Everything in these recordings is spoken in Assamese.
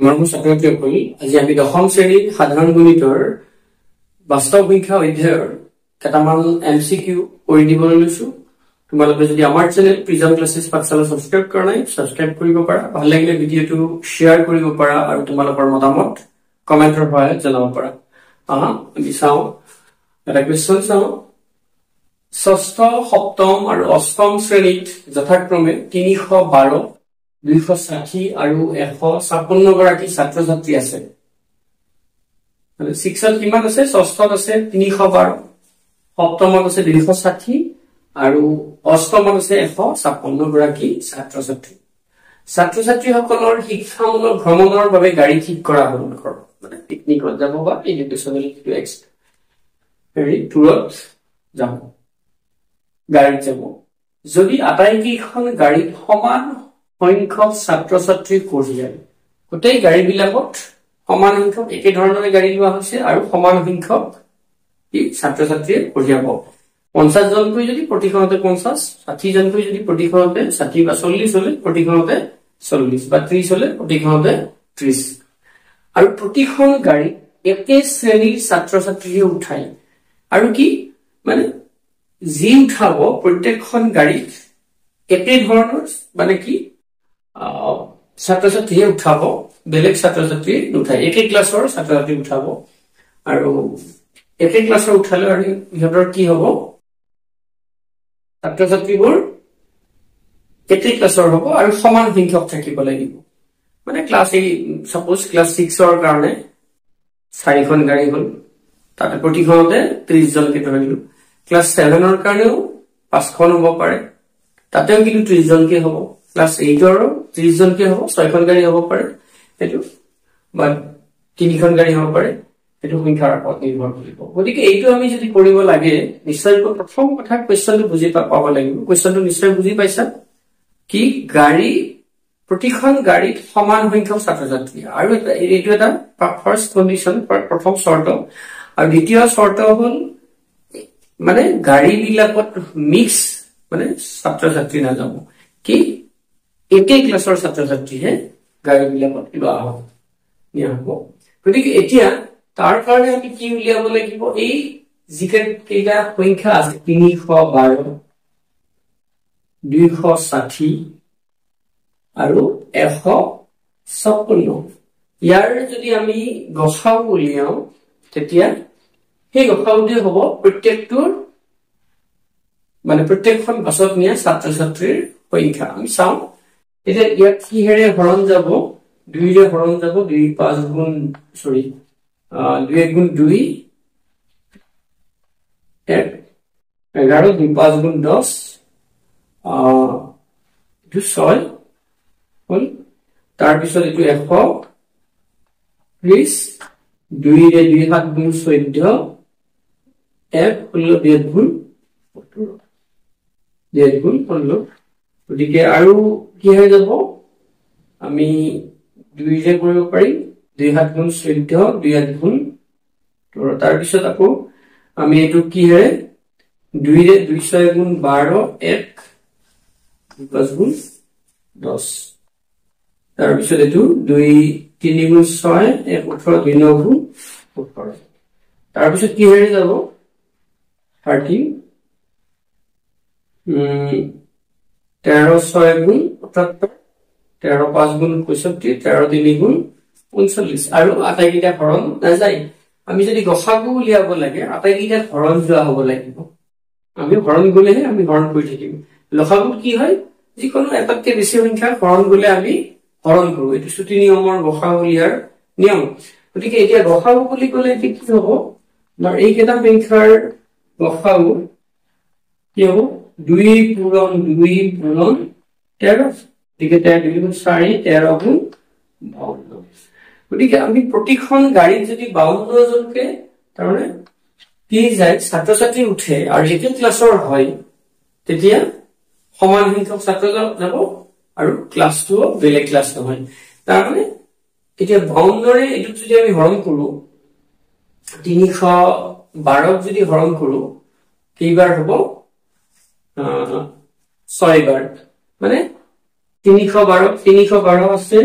মৰমৰ ছাত্ৰ-ছাত্ৰীসকল, আজি আমি দশম শ্ৰেণীৰ সাধাৰণ গণিতৰ বাস্তৱ সংখ্যা অধ্যায়ৰ কেইটামান এমচিকিউ কৰি দিবলৈ লৈছো। তোমালোকে যদি আমাৰ চেনেল প্ৰিজম ক্লাছেছ পাঠশালা সাবস্ক্ৰাইব কৰা নাই, সাবস্ক্ৰাইব কৰিব পাৰা। ভাল লাগিলে ভিডিঅটো শ্বেয়াৰ কৰিব পাৰা আৰু তোমালোকৰ মতামত কমেন্টৰ সহায়ত জনাব পাৰা। আমি চাওঁ এটা কুৱেশ্যন চাওঁ। ষষ্ঠ, সপ্তম আৰু অষ্টম শ্ৰেণীত যথাক্ৰমে 312, 260 আৰু 156 গৰাকী ছাত্ৰ-ছাত্ৰী আছে। মানে 6ত কিমান আছে? ষষ্ঠত আছে 312, সপ্তমত আছে 260 আৰু অষ্টমত আছে 156 গৰাকী ছাত্ৰ-ছাত্ৰী। ছাত্ৰ-ছাত্ৰীসকলৰ শিক্ষামূলক ভ্ৰমণৰ বাবে গাড়ী ঠিক কৰা হ'ল। মানে পিকনিকত যাব বা এডুকেশ্যনেল টুৰত যাব, গাড়ীত যাব। যদি আটাইকেইখন গাড়ীত সমান সংখ্যক ছাত্ৰ-ছাত্ৰী কঢ়িয়ায়, গোটেই গাড়ী বিলাকত সমান সংখ্যক একে ধৰণৰে গাড়ী লোৱা হৈছে আৰু সমান সংখ্যক ছাত্ৰ-ছাত্ৰীয়ে কঢ়িয়াব। 50 জনকৈ যদি প্ৰতিখনতে 50, 60 জনকৈ যদি প্ৰতিখনতে 60 বা 40 হলে প্ৰতিখনতে 40 বা 30 হলে প্ৰতিখনতে 30। আৰু প্ৰতিখন গাড়ী একে শ্ৰেণীৰ ছাত্ৰ-ছাত্ৰীয়ে উঠায়। আৰু কি মানে যি উঠাব প্ৰত্যেকখন গাড়ীত একে ধৰণৰ মানে কি ছাত্ৰ-ছাত্ৰীয়ে উঠাব, বেলেগ ছাত্ৰ-ছাত্ৰী নুঠায়। একে ক্লাছৰ ছাত্ৰ-ছাত্ৰী উঠাব আৰু একে ক্লাছৰ উঠালে আৰু ইহঁতৰ কি হব? ছাত্ৰ-ছাত্ৰীবোৰ একে ক্লাছৰ হব আৰু সমান সংখ্যক থাকিব লাগিব। মানে ক্লাছ সাপোজ ক্লাছ 6ৰ কাৰণে 4খন গাড়ী হল, তাতে প্ৰতিখনতে 30 জনকে ধৰিলো। ক্লাছ 7ৰ কাৰণেও 5খন হব পাৰে, তাতেও কিন্তু 30 জনকে হব। ক্লাছ 8ৰো 30 জনকে হব, 6খন গাড়ী হব পাৰে, সেইটো বা 3খন গাড়ী হব পাৰে, সেইটো সংখ্যাৰ ওপৰত নিৰ্ভৰ কৰিব। গতিকে এইটো আমি যদি কৰিব লাগে, নিশ্চয় প্ৰথম কথা কুৱেশ্যনটো বুজি পাব লাগিব। কুৱেশ্যনটো নিশ্চয় বুজি পাইছা কি গাড়ী প্ৰতিখন গাড়ীত সমান সংখ্যক ছাত্ৰ-ছাত্ৰী। আৰু এইটো এটা ফাৰ্ষ্ট কণ্ডিশ্যন, প্ৰথম চৰ্ত। আৰু দ্বিতীয় চৰ্ত হল মানে গাড়ী বিলাকত মিক্স মানে ছাত্ৰ-ছাত্ৰী নাযাব, কি একে ক্লাছৰ ছাত্ৰ-ছাত্ৰীহে গাড়ী বিলাকত নিয়া হব। গতিকে এতিয়া তাৰ কাৰণে আমি কি উলিয়াব লাগিব? এই যিকেইটা সংখ্যা আছে 312, 260 আৰু 156, ইয়াৰ যদি আমি গসাউ উলিয়াও তেতিয়া সেই গসাউটোৱে হব প্ৰত্যেকটোৰ মানে প্ৰত্যেকখন বাছত নিয়া ছাত্ৰ-ছাত্ৰীৰ সংখ্যা। আমি চাওঁ এতিয়া ইয়াত কিহেৰে হৰণ যাব? 2ৰে হৰণ যাব। 2 1 গুণ 2, 2 11, 2 5 গুণ 10, 6 হল। তাৰপিছত এইটো 130, 2ৰে 2 7 গুণ 14, 1 16, 2 গুণ 16। গতিকে আৰু কি হৈ যাব? আমি 2ৰে কৰিব পাৰিম, 2 7 গুণ 14, 2 8 গুণ 16। তাৰপিছত আকৌ আমি এইটো কিহেৰে 2ৰে 2 6 গুণ 12, 1 5 গুণ 10। তাৰপিছত এইটো 2 3 গুণ 6, 1 18, 2 9 গুণ 18। তাৰপিছত কিহেৰে যাব? 13, 13 6 গুণ 78, 13 5 গুণ 65, 13 3 গুণ 39। আৰু আটাইকেইটা হৰণ নাযায়। আমি যদি গসাগু উলিয়াব লাগে আটাইকেইটা হৰণ যোৱা হব লাগিব। আমি হৰণ গলেহে আমি হৰণ কৰি থাকিম। লসাগুত কি হয়? যিকোনো এটাতকে বেছি সংখ্যা হৰণ গলে আমি হৰণ কৰো। এইটো ছুটি নিয়মৰ গসাগু উলিয়াৰ নিয়ম। গতিকে এতিয়া গসাগু বুলি কলে এতিয়া কি হব? এইকেইটা সংখ্যাৰ গসাগু কি হব? 2 পূৰণ 2 পূৰণ 13, গতিকে 2 গুণ 4, 13 গুণ 52। গতিকে আমি প্ৰতিখন গাড়ীত যদি 52 জনকে তাৰমানে কি যায় ছাত্ৰ-ছাত্ৰী উঠে আৰু একে ক্লাছৰ হয়, তেতিয়া সমান সংখ্যক ছাত্ৰ যাব আৰু ক্লাছটোও বেলেগ ক্লাছ নহয়। তাৰমানে এতিয়া 52ৰে এইটোক যদি আমি হৰণ কৰো, 312ক যদি হৰণ কৰো কেইবাৰ হব? 6 বাৰ। মানে 312 আছে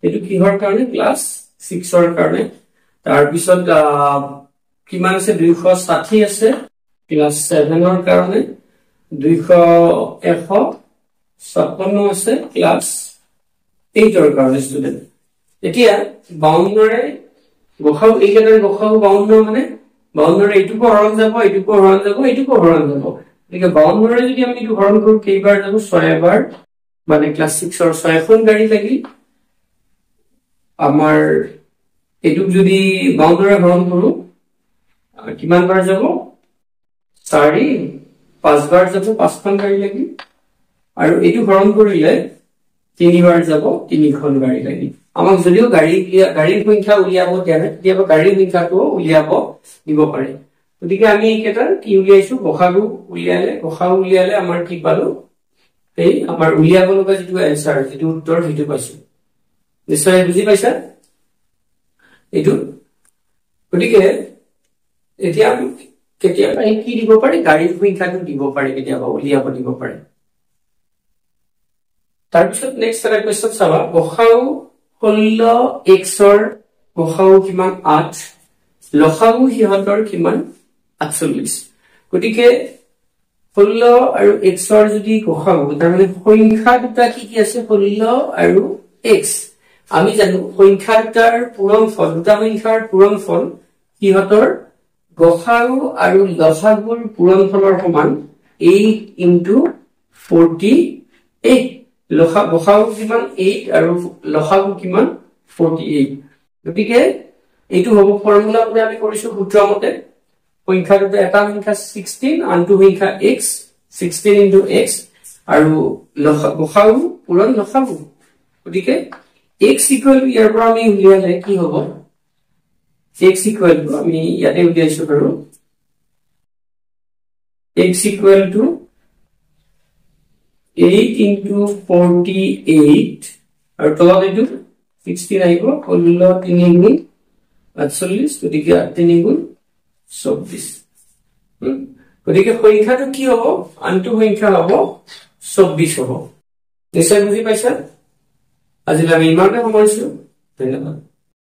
এইটো কিহৰ কাৰণে ক্লাছ 6ৰ কাৰণে তাৰ পিছত কিমান আছে 260 আছে ক্লাছ 7ৰ কাৰণে 156 আছে ক্লাছ 8ৰ কাৰণে ষ্টুডেন্ট এতিয়া 52ৰে গখাও এইকেইটাৰ গখাও 52 মানে 52ৰে এইটোকো হৰণ যাব এইটোকো হৰণ যাব এইটোকো হৰণ যাব ঠিক আছে 52ৰে যদি আমি এইটো হৰণ কৰো কেইবাৰ যাব 6 বাৰ মানে ক্লাছ 6ৰ 6খন গাড়ী লাগি আমাৰ এইটো যদি 52ৰে হৰণ কৰো কিমান বাৰ যাব 4 5 বাৰ যাব 5খন গাড়ী লাগি আৰু এইটো হৰণ কৰিলে 3 বাৰ যাব 3খন গাড়ী লাগি আমাক যদিও গাড়ীৰ সংখ্যা উলিয়াব দিয়া গাড়ীৰ সংখ্যাটো উলিয়াব দিব পাৰে গতিকে আমি এইকেইটা কি উলিয়াইছো গখাগু উলিয়ালে আমাৰ কি পালো এই আমাৰ উলিয়াব লগা যেটো এনসাৰ যেটো উত্তৰ হেতু পাইছো নিশ্চয় বুজি পাইছা এইটো গতিকে এতিয়া কেতিয়াবা কি দিব পাৰে গাড়ীৰ সংখ্যাটো দিব পাৰে কেতিয়াবা উলিয়াব দিব পাৰে তাৰপিছত নেক্সট এটা কোৱেশ্চন চাবা গখাও 16 xৰ গখাও কিমান 8 লখাগু হিহতৰ কিমান 48 গতিকে 16 আৰু xৰ যদি গখাগু তাৰমানে সংখ্যা দুটা কি আছে 16 আৰু x আমি জানো সংখ্যা দুটাৰ পূৰণফল দুটা সংখ্যাৰ পূৰণফল হিহতৰ গখাগু আৰু লখাগুৰ পূৰণফলৰ সমান 8 * 48 গখাগু কিমান 8 আৰু লখাগু কিমান 48 গতিকে এইটো হ'ব ফৰ্মুলা মতে আমি কৰিছো সূত্ৰ মতে সংখ্যা দুটা এটা সংখ্যা 16 আনটো সংখ্যা x 16 * x আৰু গখাগু পূৰণ লখাগু গতিকে x = ইয়াৰ পৰা আমি উলিয়ালে কি হ'ব x = আমি ইয়াতে উলিয়াইছো আৰু x = 8 * 48 আৰু তলত এইটো 16 আহিব 16 3 গুণ 48 গতিকে 3 গুণ 24 গতিকে সংখ্যাটো কি হ'ব আনটো সংখ্যা হ'ব 24 হ'ব নিশ্চয় বুজি পাইছা আজি আমি ইমানতে সামৰিছো ধন্যবাদ